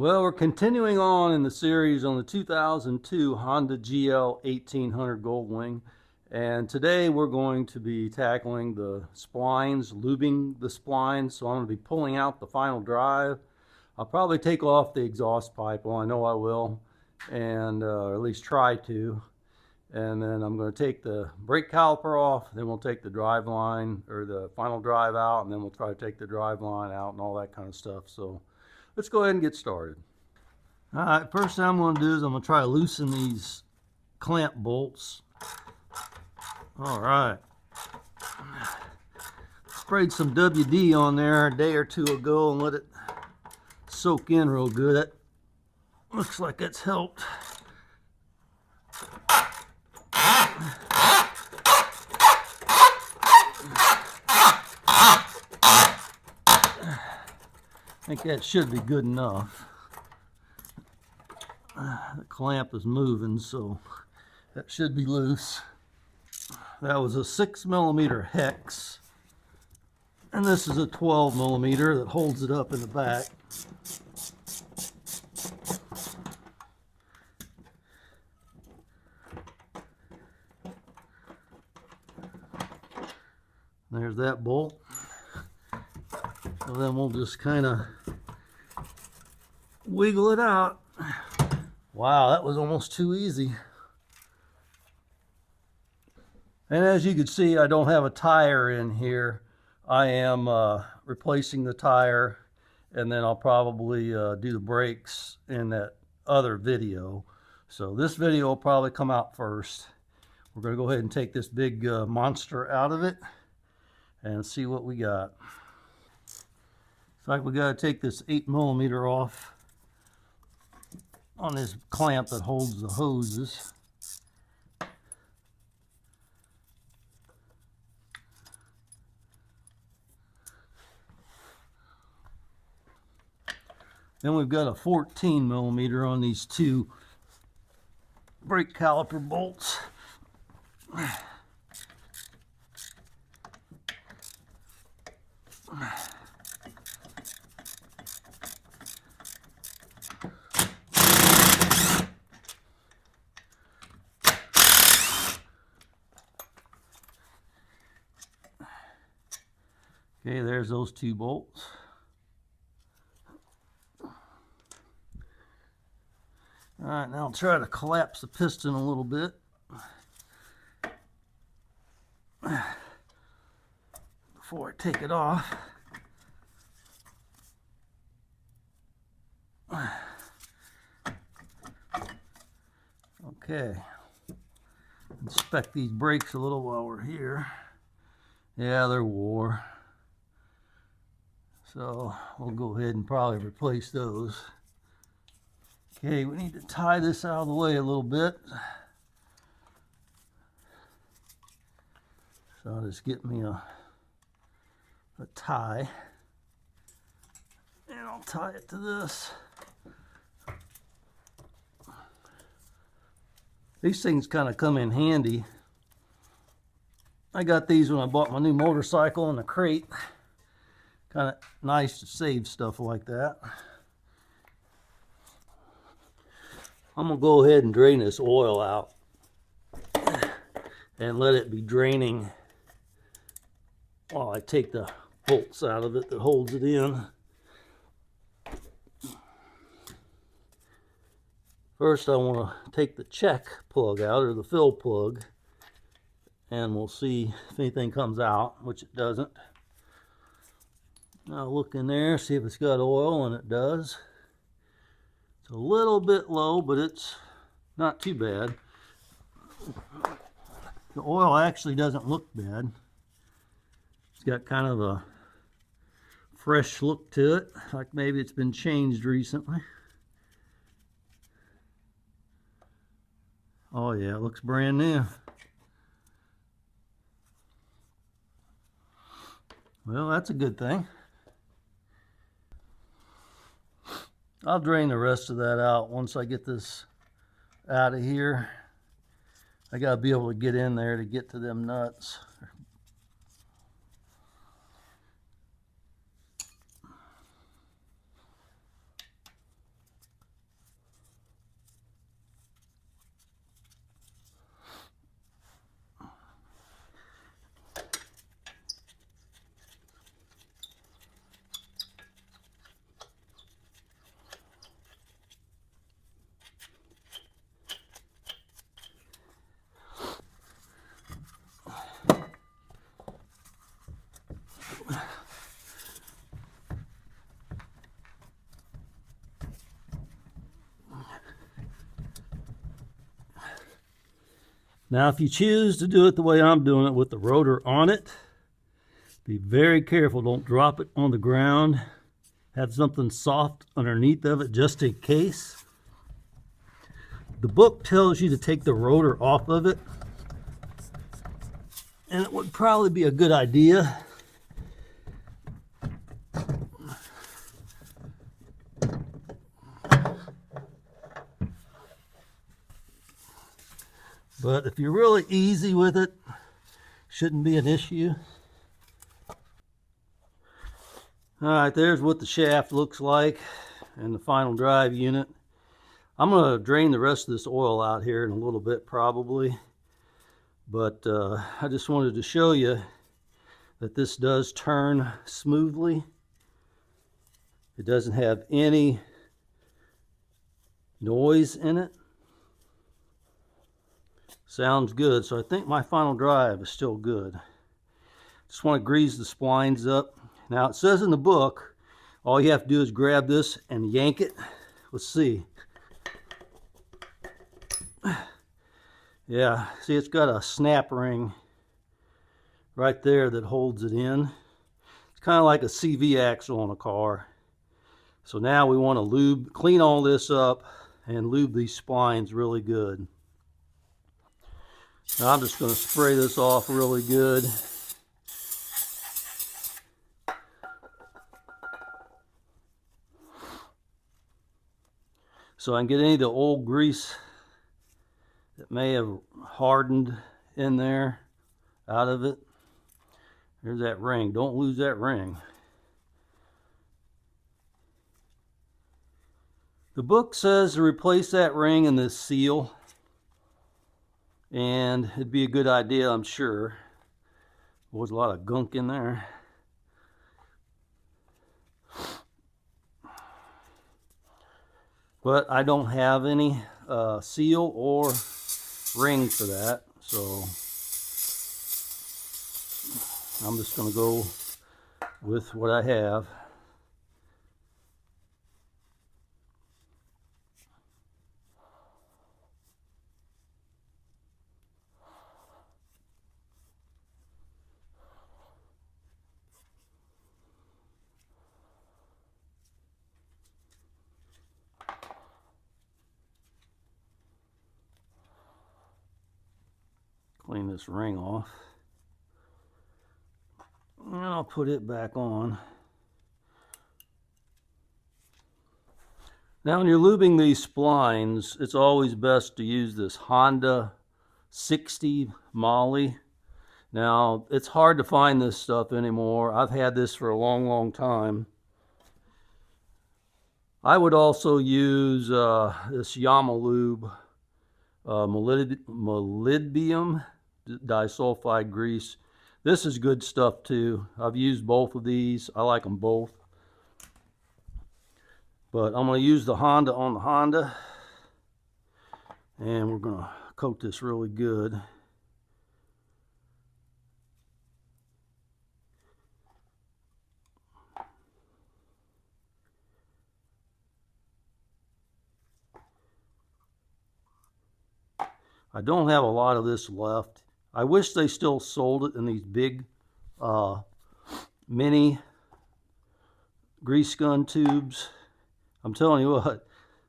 Well, we're continuing on in the series on the 2002 Honda GL1800 Goldwing, and today we're going to be tackling the splines, lubing the splines. So I'm going to be pulling out the final drive. I'll probably take off the exhaust pipe, well I know I will, and or at least try to. And then I'm going to take the brake caliper off, then we'll take the drive line or the final drive out, and then we'll try to take the drive line out and all that kind of stuff. So let's go ahead and get started. All right, first thing I'm going to do is I'm going to try to loosen these clamp bolts. All right. Sprayed some WD on there a day or two ago and let it soak in real good. That looks like that's helped. I think that should be good enough. The clamp is moving, so that should be loose. That was a 6mm hex, and this is a 12mm that holds it up in the back. There's that bolt. So then we'll just kind of wiggle it out. Wow, that was almost too easy. And as you can see, I don't have a tire in here. I am replacing the tire, and then I'll probably do the brakes in that other video. So this video will probably come out first. We're going to go ahead and take this big monster out of it and see what we got. Looks like we got to take this 8mm off on this clamp that holds the hoses. Then we've got a 14mm on these two brake caliper bolts. Okay, there's those two bolts. All right, now I'll try to collapse the piston a little bit. Before I take it off. Okay. Inspect these brakes a little while we're here. Yeah, they're wore. So we'll go ahead and probably replace those. Okay, we need to tie this out of the way a little bit. So I'll just get me a tie. And I'll tie it to this. These things kind of come in handy. I got these when I bought my new motorcycle in a crate. Kind of nice to save stuff like that. I'm going to go ahead and drain this oil out and let it be draining while I take the bolts out of it that holds it in. First I want to take the check plug out, or the fill plug, and we'll see if anything comes out, which it doesn't. Now look in there, see if it's got oil, and it does. It's a little bit low, but it's not too bad. The oil actually doesn't look bad. It's got kind of a fresh look to it, like maybe it's been changed recently. Oh yeah, it looks brand new. Well, that's a good thing. I'll drain the rest of that out once I get this out of here. I gotta be able to get in there to get to them nuts. Now, if you choose to do it the way I'm doing it with the rotor on it, be very careful. Don't drop it on the ground. Have something soft underneath of it just in case. The book tells you to take the rotor off of it, and it would probably be a good idea. But if you're really easy with it, shouldn't be an issue. All right, there's what the shaft looks like and the final drive unit. I'm going to drain the rest of this oil out here in a little bit probably. But I just wanted to show you that this does turn smoothly. It doesn't have any noise in it. Sounds good, so I think my final drive is still good. Just want to grease the splines up. Now it says in the book, all you have to do is grab this and yank it. Let's see. Yeah, see, it's got a snap ring right there that holds it in. It's kind of like a CV axle on a car. So now we want to clean all this up and lube these splines really good. Now I'm just going to spray this off really good. So I can get any of the old grease that may have hardened in there out of it. There's that ring. Don't lose that ring. The book says to replace that ring and this seal, and it'd be a good idea, I'm sure. There's a lot of gunk in there. But I don't have any seal or ring for that, so I'm just going to go with what I have. Clean this ring off. And I'll put it back on. Now when you're lubing these splines, it's always best to use this Honda 60 Molly. Now, it's hard to find this stuff anymore. I've had this for a long, long time. I would also use this Yamalube molybdenum disulfide grease. This is good stuff too. I've used both of these. I like them both. But I'm going to use the Honda on the Honda. And we're going to coat this really good. I don't have a lot of this left. I wish they still sold it in these big mini grease gun tubes. I'm telling you what,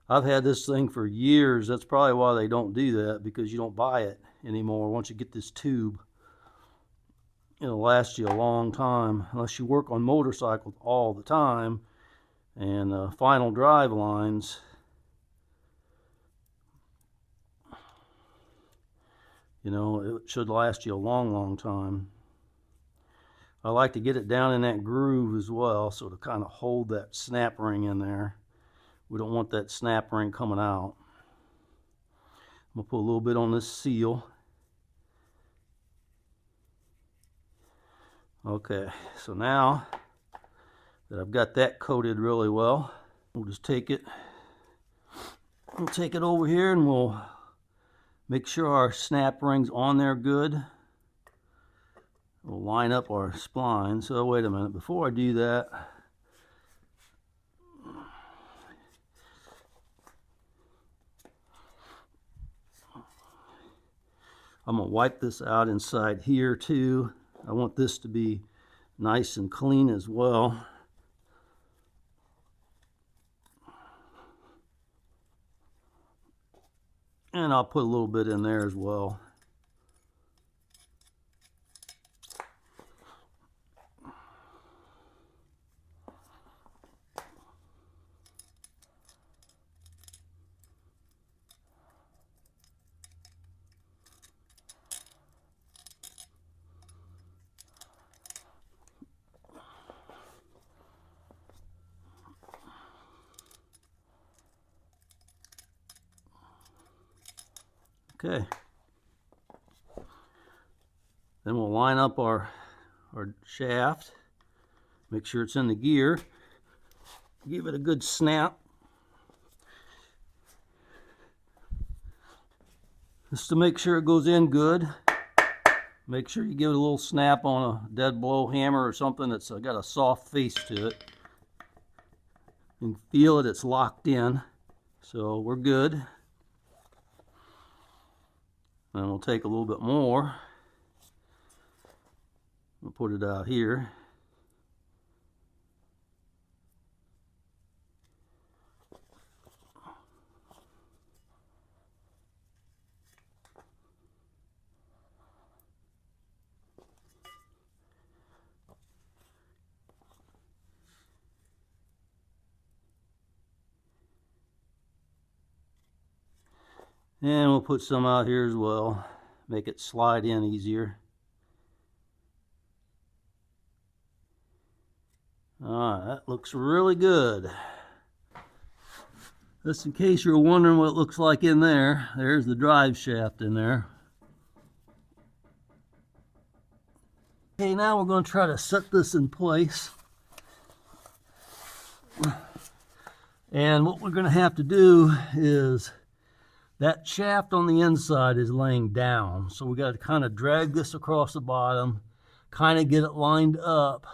I've had this thing for years. That's probably why they don't do that, because you don't buy it anymore. Once you get this tube, it'll last you a long time, unless you work on motorcycles all the time and final drive lines. You know, it should last you a long, long time. I like to get it down in that groove as well, so to kind of hold that snap ring in there. We don't want that snap ring coming out. I'm going to put a little bit on this seal. Okay, so now that I've got that coated really well, we'll just take it. We'll take it over here and we'll make sure our snap ring's on there good. We'll line up our spline. So wait a minute, before I do that, I'm going to wipe this out inside here too. I want this to be nice and clean as well. And I'll put a little bit in there as well. Okay. Then we'll line up our shaft. Make sure it's in the gear. Give it a good snap. Just to make sure it goes in good. Make sure you give it a little snap on a dead blow hammer or something that's got a soft face to it. You can feel it, it's locked in. So we're good. Then we'll take a little bit more. We'll put it out here. And we'll put some out here as well. Make it slide in easier. Alright, that looks really good. Just in case you're wondering what it looks like in there, there's the drive shaft in there. Okay, now we're going to try to set this in place. And what we're going to have to do is, that shaft on the inside is laying down. So we got to kind of drag this across the bottom, kind of get it lined up,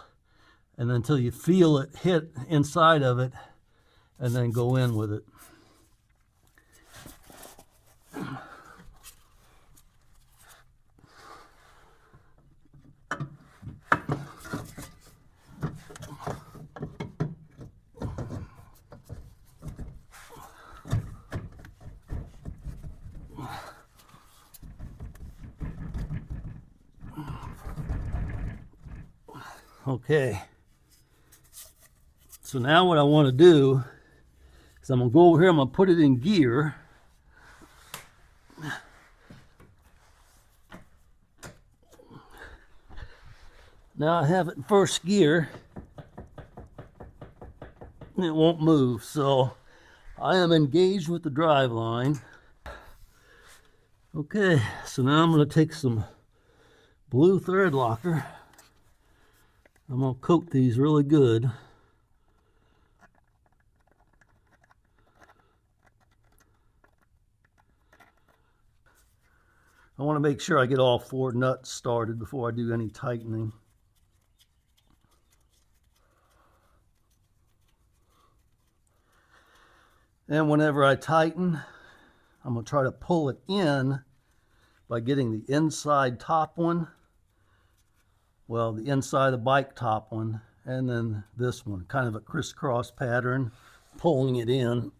and then until you feel it hit inside of it, and then go in with it. Okay, so now what I want to do is I'm going to go over here, I'm going to put it in gear. Now I have it in first gear, and it won't move, so I am engaged with the drive line. Okay, so now I'm going to take some blue thread locker. I'm going to coat these really good. I want to make sure I get all 4 nuts started before I do any tightening. And whenever I tighten, I'm going to try to pull it in by getting the inside top one. Well, the inside of the bike top one, and then this one, kind of a crisscross pattern, pulling it in.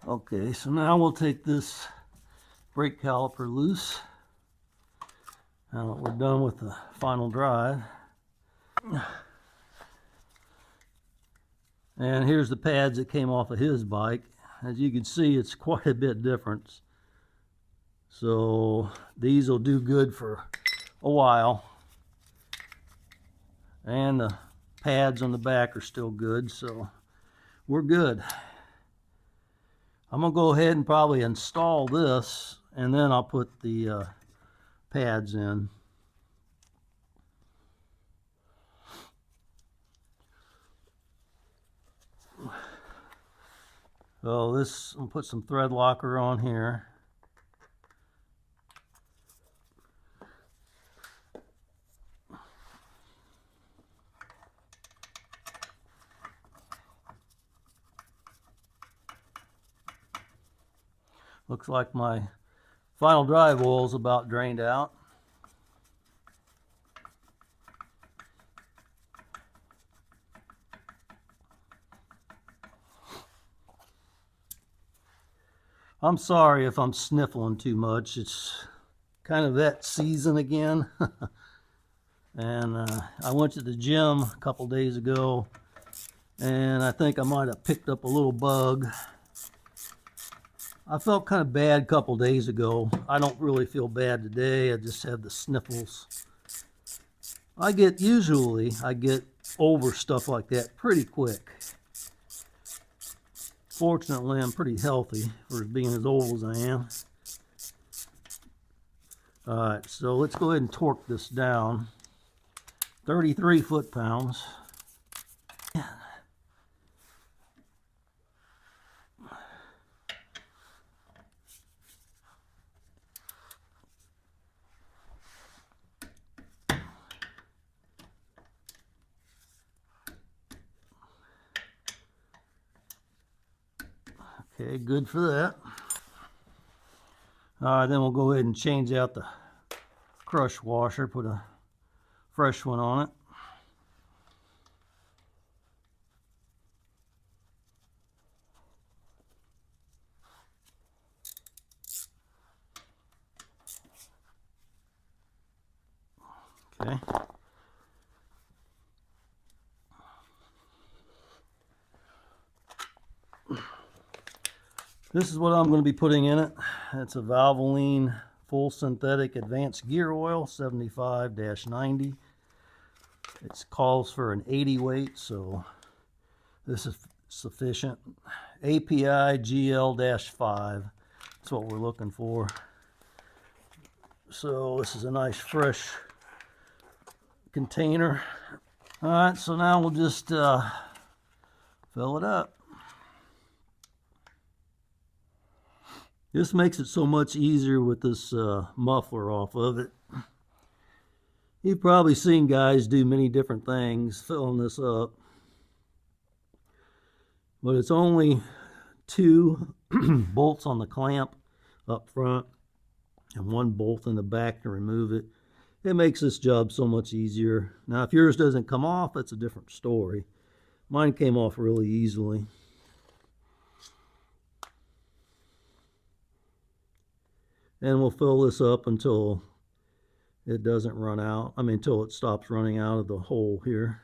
Okay, so now we'll take this brake caliper loose. Now that we're done with the final drive. And here's the pads that came off of his bike. As you can see, it's quite a bit different. So these will do good for a while. And the pads on the back are still good, so we're good. I'm going to go ahead and probably install this, and then I'll put the pads in. So this, I'll put some thread locker on here. Looks like my final drive oil is about drained out. I'm sorry if I'm sniffling too much. It's kind of that season again. And I went to the gym a couple days ago, and I think I might have picked up a little bug. I felt kind of bad a couple days ago. I don't really feel bad today. I just have the sniffles. Usually I get over stuff like that pretty quick. Fortunately, I'm pretty healthy for being as old as I am. All right, so let's go ahead and torque this down. 33 foot-pounds. Okay, good for that. All right, then we'll go ahead and change out the crush washer, put a fresh one on it. Okay. This is what I'm going to be putting in it. It's a Valvoline full synthetic advanced gear oil, 75-90. It calls for an 80 weight, so this is sufficient. API GL-5. That's what we're looking for. So this is a nice fresh container. All right, so now we'll just fill it up. This makes it so much easier with this muffler off of it. You've probably seen guys do many different things filling this up, but it's only 2 bolts on the clamp up front and 1 bolt in the back to remove it. It makes this job so much easier. Now, if yours doesn't come off, that's a different story. Mine came off really easily. And we'll fill this up until it doesn't run out. I mean, until it stops running out of the hole here.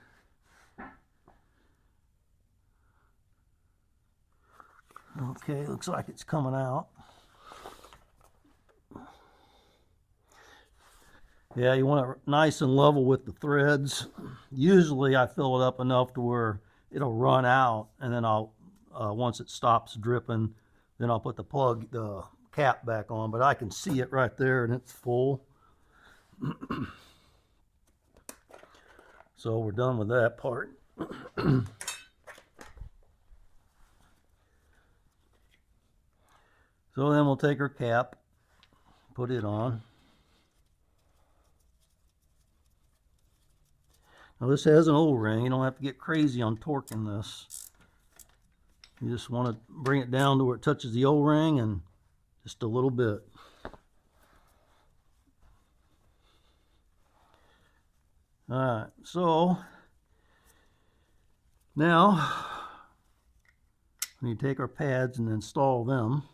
Okay, looks like it's coming out. Yeah, you want it nice and level with the threads. Usually I fill it up enough to where it'll run out, and then I'll, once it stops dripping, then I'll put the cap back on, but I can see it right there and it's full. So we're done with that part. So then we'll take our cap, put it on. Now this has an O-ring. You don't have to get crazy on torquing this. You just want to bring it down to where it touches the O-ring and just a little bit. Alright, so now we need to take our pads and install them.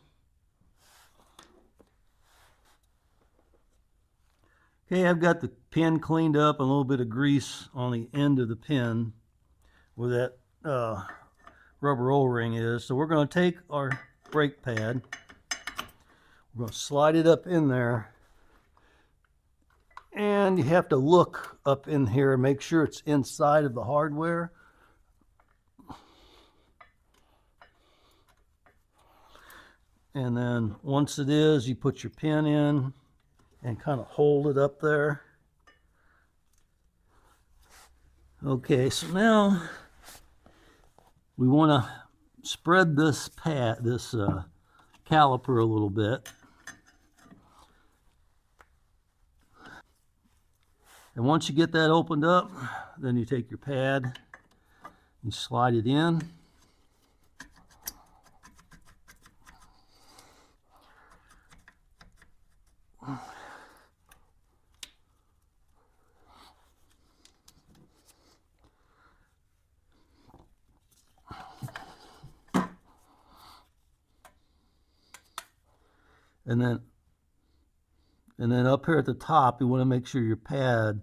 Okay, I've got the pin cleaned up, a little bit of grease on the end of the pin where that rubber O-ring is. So we're going to take our brake pad, we're going to slide it up in there, and you have to look up in here and make sure it's inside of the hardware. And then once it is, you put your pin in and kind of hold it up there. Okay, so now we want to spread this caliper a little bit. And once you get that opened up, then you take your pad, you slide it in. And then up here at the top, you want to make sure your pad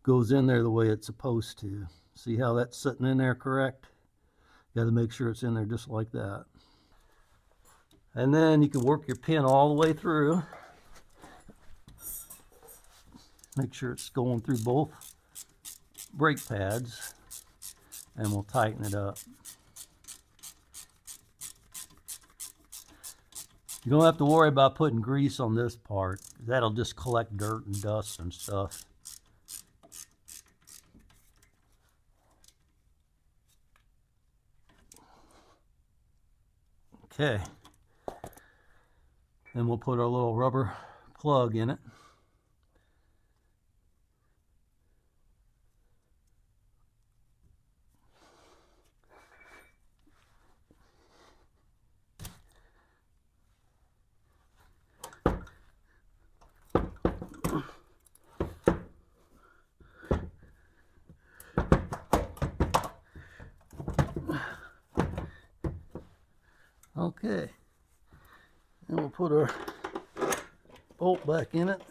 goes in there the way it's supposed to. See how that's sitting in there correct? You got to make sure it's in there just like that. And then you can work your pin all the way through. Make sure it's going through both brake pads, and we'll tighten it up. You don't have to worry about putting grease on this part. That'll just collect dirt and dust and stuff. Okay. Then we'll put our little rubber plug in it. Okay, and we'll put our bolt back in it.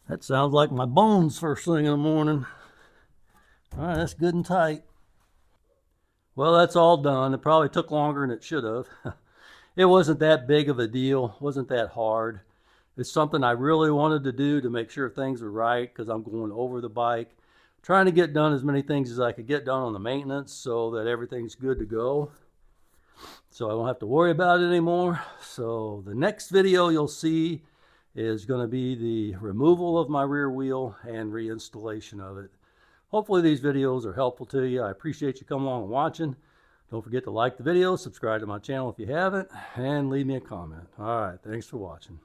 That sounds like my bones first thing in the morning. All right, that's good and tight. Well, that's all done. It probably took longer than it should have. It wasn't that big of a deal. It wasn't that hard. It's something I really wanted to do to make sure things were right because I'm going over the bike. Trying to get done as many things as I could get done on the maintenance so that everything's good to go. So I won't have to worry about it anymore. So the next video you'll see is going to be the removal of my rear wheel and reinstallation of it. Hopefully these videos are helpful to you. I appreciate you coming along and watching. Don't forget to like the video, subscribe to my channel if you haven't, and leave me a comment. All right, thanks for watching.